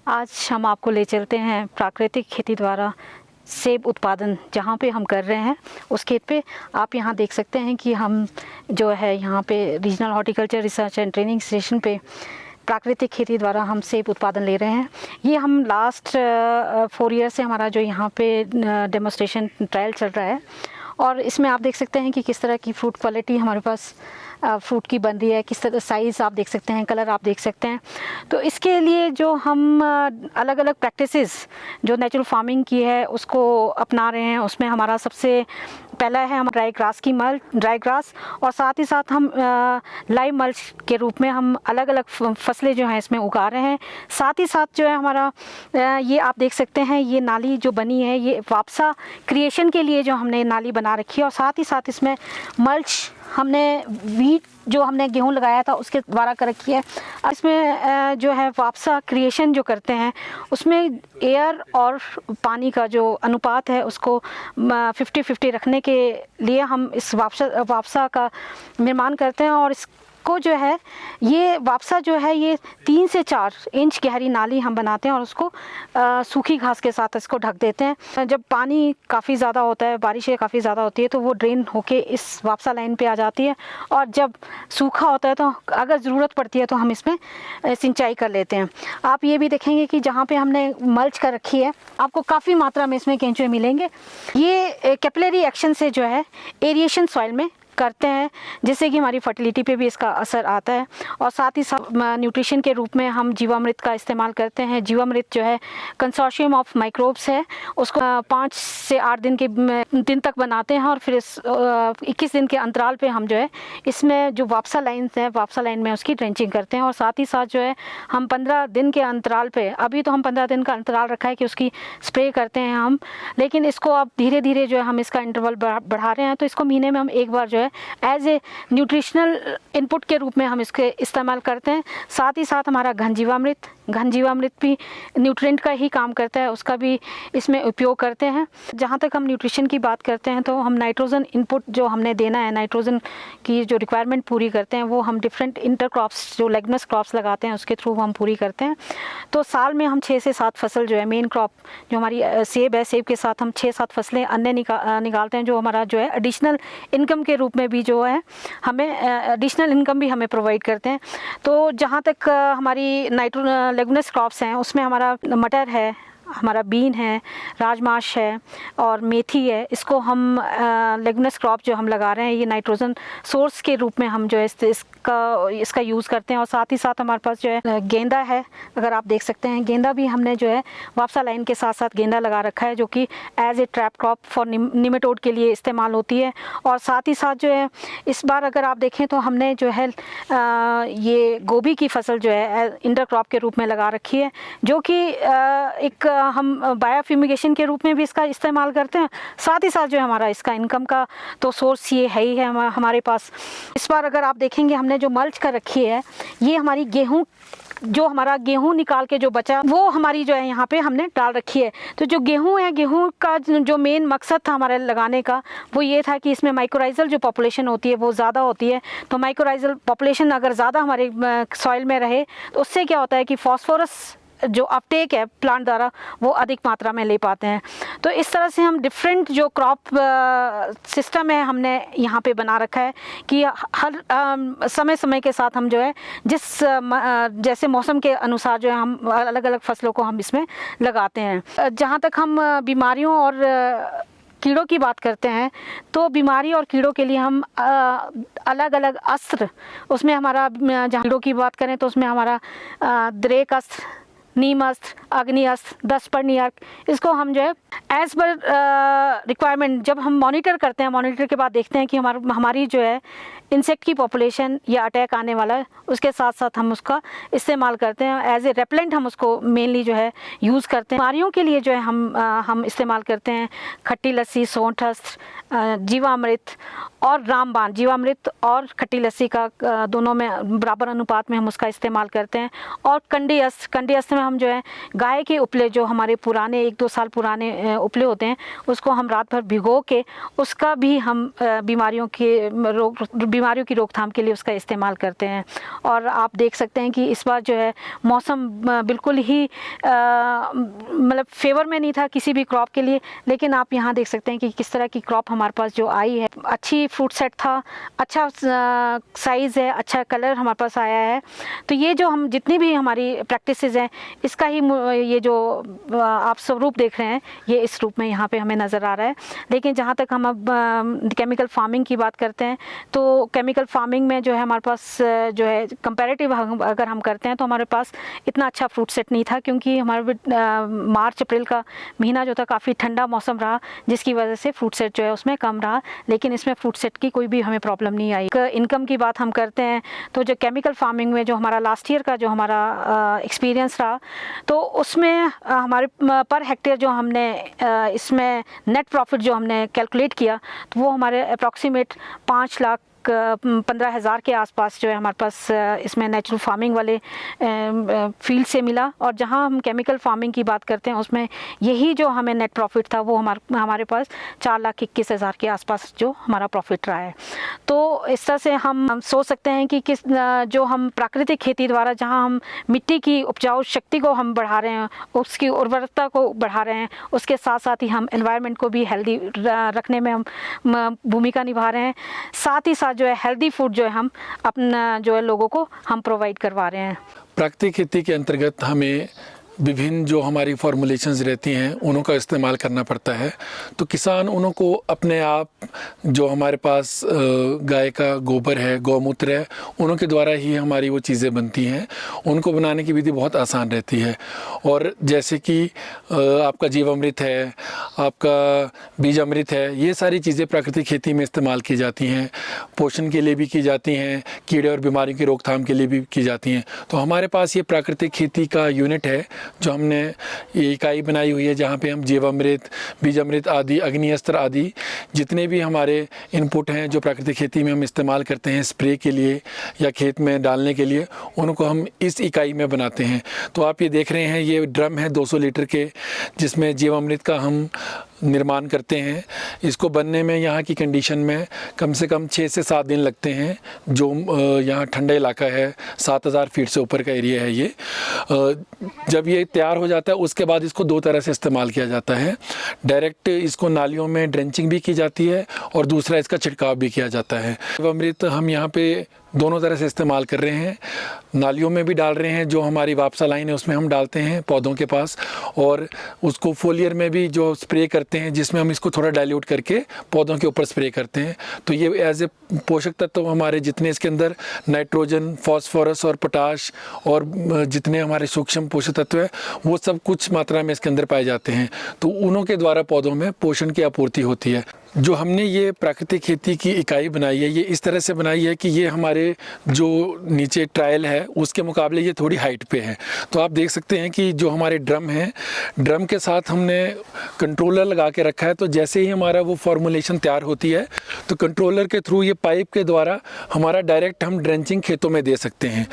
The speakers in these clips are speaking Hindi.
आज हम आपको ले चलते हैं प्राकृतिक खेती द्वारा सेब उत्पादन जहाँ पे हम कर रहे हैं उस खेत पे। आप यहाँ देख सकते हैं कि हम जो है यहाँ पे regional horticulture research and training station पे प्राकृतिक खेती द्वारा हम सेब उत्पादन ले रहे हैं। ये हम लास्ट 4 ईयर से हमारा जो यहाँ पे डेमोस्ट्रेशन ट्रायल चल रहा है और इसमें आप देख सकते हैं कि किस तरह की फ्रूट क्वालिटी हमारे पास फ्रूट की बन रही है, किस तरह साइज़ आप देख सकते हैं, कलर आप देख सकते हैं। तो इसके लिए जो हम अलग अलग प्रैक्टिसेस जो नेचुरल फार्मिंग की है उसको अपना रहे हैं। उसमें हमारा सबसे पहला है हम ड्राई ग्रास और साथ ही साथ हम लाइव मल्च के रूप में हम अलग अलग फसलें जो हैं इसमें उगा रहे हैं। साथ ही साथ जो है हमारा ये आप देख सकते हैं ये नाली जो बनी है ये वापसा क्रिएशन के लिए जो हमने नाली बना रखी है और साथ ही साथ इसमें मल्च हमने वीट जो हमने गेहूं लगाया था उसके द्वारा कर रखी है। इसमें जो है वापसा क्रिएशन जो करते हैं उसमें एयर और पानी का जो अनुपात है उसको 50-50 रखने के लिए हम इस वापसा का निर्माण करते हैं। और इसको जो है ये वापसा जो है ये 3 से 4 इंच गहरी नाली हम बनाते हैं और उसको सूखी घास के साथ इसको ढक देते हैं। जब पानी काफ़ी ज़्यादा होता है, बारिशें काफ़ी ज़्यादा होती है तो वो ड्रेन होके इस वापसा लाइन पे आ जाती है और जब सूखा होता है तो अगर ज़रूरत पड़ती है तो हम इसमें सिंचाई कर लेते हैं। आप ये भी देखेंगे कि जहाँ पे हमने मल्च कर रखी है आपको काफ़ी मात्रा में इसमें केंचुए मिलेंगे। ये कैपिलरी एक्शन से जो है एरिएशन सॉइल में करते हैं जिससे कि हमारी फर्टिलिटी पे भी इसका असर आता है। और साथ ही साथ न्यूट्रिशन के रूप में हम जीवामृत का इस्तेमाल करते हैं। जीवामृत जो है कंसोर्शियम ऑफ माइक्रोब्स है, उसको 5 से 8 दिन तक बनाते हैं और फिर इस 21 दिन के अंतराल पे हम जो है इसमें जो वापसा लाइन्स है वापसा लाइन में उसकी ड्रेंचिंग करते हैं। और साथ ही साथ जो है हम 15 दिन के अंतराल पे, अभी तो हम 15 दिन का अंतराल रखा है कि उसकी स्प्रे करते हैं हम, लेकिन इसको अब धीरे धीरे जो है हम इसका इंटरवल बढ़ा रहे हैं। तो इसको महीने में हम एक बार जो है एज ए न्यूट्रिशनल इनपुट के रूप में हम इसके इस्तेमाल करते हैं। साथ ही साथ हमारा घन जीवामृत भी न्यूट्रिएंट का ही काम करता है, उसका भी इसमें उपयोग करते हैं। जहाँ तक हम न्यूट्रिशन की बात करते हैं तो हम नाइट्रोजन इनपुट जो हमने देना है, नाइट्रोजन की जो रिक्वायरमेंट पूरी करते हैं वो हम डिफरेंट इंटरक्रॉप्स जो लेगुमिनस क्रॉप्स लगाते हैं उसके थ्रू हम पूरी करते हैं। तो साल में हम 6 से 7 फसल जो है मेन क्रॉप जो हमारी सेब है, सेब के साथ हम 6-7 फसलें अन्य निकालते हैं जो हमारा जो है एडिशनल इनकम के रूप में भी जो है हमें एडिशनल इनकम भी हमें प्रोवाइड करते हैं। तो जहाँ तक हमारी लेगुमिनस क्रॉप्स हैं उसमें हमारा मटर है, हमारा बीन है, राजमाश है और मेथी है। इसको हम लेगुमिनस क्रॉप जो हम लगा रहे हैं ये नाइट्रोजन सोर्स के रूप में हम जो है इसका यूज़ करते हैं। और साथ ही साथ हमारे पास जो है गेंदा है, अगर आप देख सकते हैं गेंदा भी हमने जो है वापसा लाइन के साथ साथ गेंदा लगा रखा है जो कि as a trap crop for nematode के लिए इस्तेमाल होती है। और साथ ही साथ जो है इस बार अगर आप देखें तो हमने जो है ये गोभी की फसल जो है इंटर क्रॉप के रूप में लगा रखी है जो कि एक हम बायोफ्यूमिगेशन के रूप में भी इसका इस्तेमाल करते हैं। साथ ही साथ जो है हमारा इसका इनकम का तो सोर्स ये है ही है हमारे पास। इस बार अगर आप देखेंगे हमने जो मल्च कर रखी है ये हमारी हमारा गेहूं निकाल के जो बचा वो हमारी जो है यहाँ पे हमने डाल रखी है। तो जो गेहूं है, गेहूं का जो मेन मकसद था हमारे लगाने का वो ये था कि इसमें माइक्रोराइजल जो पॉपुलेशन होती है वो ज़्यादा होती है। तो माइक्रोराइजल पॉपुलेशन अगर ज़्यादा हमारे सॉइल में रहे तो उससे क्या होता है कि फॉस्फोरस जो अपटेक है प्लांट द्वारा वो अधिक मात्रा में ले पाते हैं। तो इस तरह से हम डिफरेंट जो क्रॉप सिस्टम है हमने यहाँ पे बना रखा है कि हर समय समय के साथ हम जो है जैसे मौसम के अनुसार जो है हम अलग अलग फसलों को हम इसमें लगाते हैं। जहाँ तक हम बीमारियों और कीड़ों की बात करते हैं तो बीमारी और कीड़ों के लिए हम अलग अलग अस्त्र, उसमें हमारा जहाँ कीड़ों की बात करें तो उसमें हमारा द्रेक अस्त्र, नीम अस्त्र, अग्नि अस्त्र, 10 पर्णी अर्क, इसको हम जो है एज पर रिक्वायरमेंट जब हम मॉनिटर करते हैं, मॉनिटर के बाद देखते हैं कि हमारी जो है इंसेक्ट की पॉपुलेशन या अटैक आने वाला है, उसके साथ साथ हम उसका इस्तेमाल करते हैं एज ए रेपेलेंट। हम उसको मेनली जो है यूज़ करते हैं। बीमारियों के लिए जो है हम इस्तेमाल करते हैं खट्टी लस्सी, सौंठ अस्त्र, जीवामृत और रामबाण जीवामृत और खट्टी लस्सी का दोनों में बराबर अनुपात में हम उसका इस्तेमाल करते हैं। और कंडी अस्त में हम जो है गाय के उपले, जो हमारे पुराने 1-2 साल पुराने उपले होते हैं, उसको हम रात भर भिगो के उसका भी हम बीमारियों की रोकथाम के लिए उसका इस्तेमाल करते हैं। और आप देख सकते हैं कि इस बार जो है मौसम बिल्कुल ही मतलब फेवर में नहीं था किसी भी क्रॉप के लिए, लेकिन आप यहाँ देख सकते हैं कि किस तरह की क्रॉप हमारे पास जो आई है। अच्छी फ्रूट सेट था, अच्छा साइज़ है, अच्छा कलर हमारे पास आया है। तो ये जो हम जितनी भी हमारी प्रैक्टिसेस हैं, इसका ही ये जो आप स्वरूप देख रहे हैं, ये इस रूप में यहाँ पे हमें नज़र आ रहा है। लेकिन जहाँ तक हम अब केमिकल फार्मिंग की बात करते हैं, तो केमिकल फार्मिंग में जो है हमारे पास जो है कंपैरेटिव अगर हम करते हैं तो हमारे पास इतना अच्छा फ्रूट सेट नहीं था, क्योंकि हमारे मार्च अप्रैल का महीना जो था काफ़ी ठंडा मौसम रहा, जिसकी वजह से फ्रूट सेट जो है उसमें कम रहा। लेकिन इसमें फ्रूट सेट की कोई भी हमें प्रॉब्लम नहीं आई। इनकम की बात हम करते हैं तो जो केमिकल फार्मिंग में जो हमारा लास्ट ईयर का जो हमारा एक्सपीरियंस रहा, तो उसमें हमारे पर हेक्टेयर जो हमने इसमें नेट प्रॉफिट जो हमने कैलकुलेट किया, तो वो हमारे अप्रॉक्सीमेट 5,15,000 के आसपास जो है हमारे पास इसमें नेचुरल फार्मिंग वाले फील्ड से मिला। और जहां हम केमिकल फार्मिंग की बात करते हैं, उसमें यही जो हमें नेट प्रॉफिट था वो हमारे पास 4,21,000 के आसपास जो हमारा प्रॉफिट रहा है। तो इस तरह से हम सोच सकते हैं कि किस जो हम प्राकृतिक खेती द्वारा जहां हम मिट्टी की उपजाऊ शक्ति को हम बढ़ा रहे हैं, उसकी उर्वरकता को बढ़ा रहे हैं, उसके साथ साथ ही हम एनवायरनमेंट को भी हेल्दी रखने में हम भूमिका निभा रहे हैं। साथ ही साथ जो है हेल्दी फूड जो है हम अपना जो है लोगों को हम प्रोवाइड करवा रहे हैं। प्राकृतिक खेती के अंतर्गत हमें विभिन्न जो हमारी फॉर्मुलेशंस रहती हैं उनों का इस्तेमाल करना पड़ता है। तो किसान उन्हों को अपने आप जो हमारे पास गाय का गोबर है, गौमूत्र है, उन्हों के द्वारा ही हमारी वो चीज़ें बनती हैं। उनको बनाने की विधि बहुत आसान रहती है। और जैसे कि आपका जीवामृत है, आपका बीज अमृत है, ये सारी चीज़ें प्राकृतिक खेती में इस्तेमाल की जाती हैं। पोषण के लिए भी की जाती हैं, कीड़े और बीमारियों की रोकथाम के लिए भी की जाती हैं। तो हमारे पास ये प्राकृतिक खेती का यूनिट है जो हमने ये इकाई बनाई हुई है, जहाँ पे हम जीवामृत, बीज अमृत आदि, अग्नि अस्त्र आदि जितने भी हमारे इनपुट हैं जो प्राकृतिक खेती में हम इस्तेमाल करते हैं स्प्रे के लिए या खेत में डालने के लिए, उनको हम इस इकाई में बनाते हैं। तो आप ये देख रहे हैं, ये ड्रम है 200 लीटर के, जिसमें जीवामृत का हम निर्माण करते हैं। इसको बनने में यहाँ की कंडीशन में कम से कम 6 से 7 दिन लगते हैं। जो यहाँ ठंडा इलाका है, 7,000 फीट से ऊपर का एरिया है ये। जब ये तैयार हो जाता है उसके बाद इसको 2 तरह से इस्तेमाल किया जाता है। डायरेक्ट इसको नालियों में ड्रेंचिंग भी की जाती है और दूसरा इसका छिड़काव भी किया जाता है। अमृत हम यहाँ पे दोनों तरह से इस्तेमाल कर रहे हैं। नालियों में भी डाल रहे हैं, जो हमारी वापसा लाइन है उसमें हम डालते हैं पौधों के पास, और उसको फोलियर में भी जो स्प्रे करते हैं, जिसमें हम इसको थोड़ा डाइल्यूट करके पौधों के ऊपर स्प्रे करते हैं। तो ये एज ए पोषक तत्व हमारे जितने इसके अंदर नाइट्रोजन, फॉस्फोरस और पोटाश और जितने हमारे सूक्ष्म पोषक तत्व है, वो सब कुछ मात्रा में इसके अंदर पाए जाते हैं। तो उन्हों के द्वारा पौधों में पोषण की आपूर्ति होती है। जो हमने ये प्राकृतिक खेती की इकाई बनाई है, ये इस तरह से बनाई है कि ये हमारे जो नीचे ट्रायल है उसके मुकाबले ये थोड़ी हाइट पे है। तो आप देख सकते हैं कि जो हमारे ड्रम है, ड्रम के साथ हमने कंट्रोलर लगा के रखा है। तो जैसे ही हमारा वो फॉर्मुलेशन तैयार होती है, तो कंट्रोलर के थ्रू ये पाइप के द्वारा हमारा डायरेक्ट हम ड्रेंचिंग खेतों में दे सकते हैं।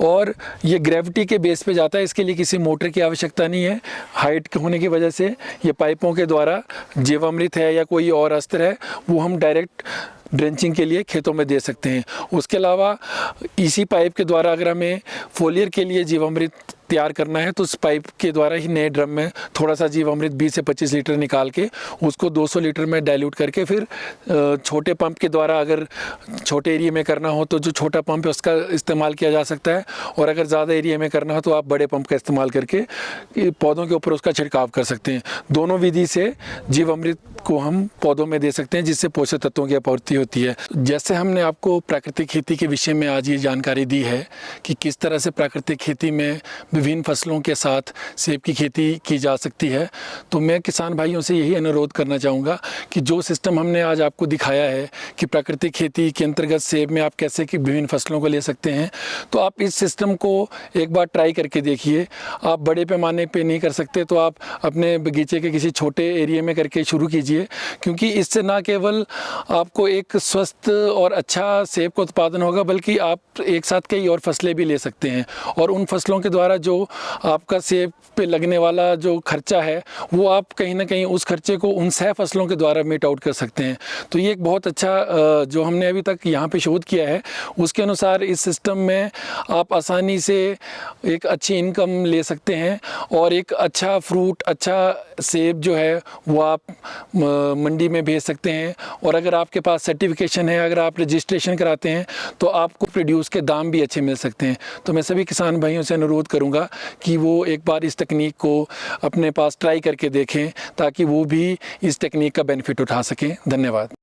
और ये ग्रेविटी के बेस पे जाता है, इसके लिए किसी मोटर की आवश्यकता नहीं है। हाइट होने की वजह से ये पाइपों के द्वारा जीवामृत है या कोई और अस्त्र है, वो हम डायरेक्ट ड्रेंचिंग के लिए खेतों में दे सकते हैं। उसके अलावा इसी पाइप के द्वारा अगर हमें फोलियर के लिए जीवामृत तैयार करना है, तो उस पाइप के द्वारा ही नए ड्रम में थोड़ा सा जीवामृत 20 से 25 लीटर निकाल के उसको 200 लीटर में डाइल्यूट करके फिर छोटे पंप के द्वारा, अगर छोटे एरिया में करना हो तो जो छोटा पंप है उसका इस्तेमाल किया जा सकता है, और अगर ज़्यादा एरिया में करना हो तो आप बड़े पंप का इस्तेमाल करके पौधों के ऊपर उसका छिड़काव कर सकते हैं। दोनों विधि से जीवामृत को हम पौधों में दे सकते हैं, जिससे पोषक तत्वों की आपूर्ति होती है। जैसे हमने आपको प्राकृतिक खेती के विषय में आज ये जानकारी दी है कि किस तरह से प्राकृतिक खेती में विभिन्न फसलों के साथ सेब की खेती की जा सकती है, तो मैं किसान भाइयों से यही अनुरोध करना चाहूँगा कि जो सिस्टम हमने आज आपको दिखाया है कि प्राकृतिक खेती के अंतर्गत सेब में आप कैसे कि विभिन्न फसलों को ले सकते हैं, तो आप इस सिस्टम को एक बार ट्राई करके देखिए। आप बड़े पैमाने पे नहीं कर सकते तो आप अपने बगीचे के किसी छोटे एरिया में करके शुरू कीजिए। कीजिए, क्योंकि इससे ना केवल आपको एक स्वस्थ और अच्छा सेब का उत्पादन होगा, बल्कि आप एक साथ कई और फसलें भी ले सकते हैं, और उन फसलों के द्वारा जो आपका सेब पे लगने वाला जो खर्चा है वो आप कहीं ना कहीं उस खर्चे को उन 6 फसलों के द्वारा मीट आउट कर सकते हैं। तो ये एक बहुत अच्छा जो हमने अभी तक यहाँ पे शोध किया है, उसके अनुसार इस सिस्टम में आप आसानी से एक अच्छी इनकम ले सकते हैं, और एक अच्छा फ्रूट, अच्छा सेब जो है वो आप मंडी में भेज सकते हैं। और अगर आपके पास सर्टिफिकेशन है, अगर आप रजिस्ट्रेशन कराते हैं, तो आपको प्रोड्यूस के दाम भी अच्छे मिल सकते हैं। तो मैं सभी किसान भाइयों से अनुरोध करूंगा कि वो एक बार इस तकनीक को अपने पास ट्राई करके देखें, ताकि वो भी इस तकनीक का बेनिफिट उठा सकें। धन्यवाद।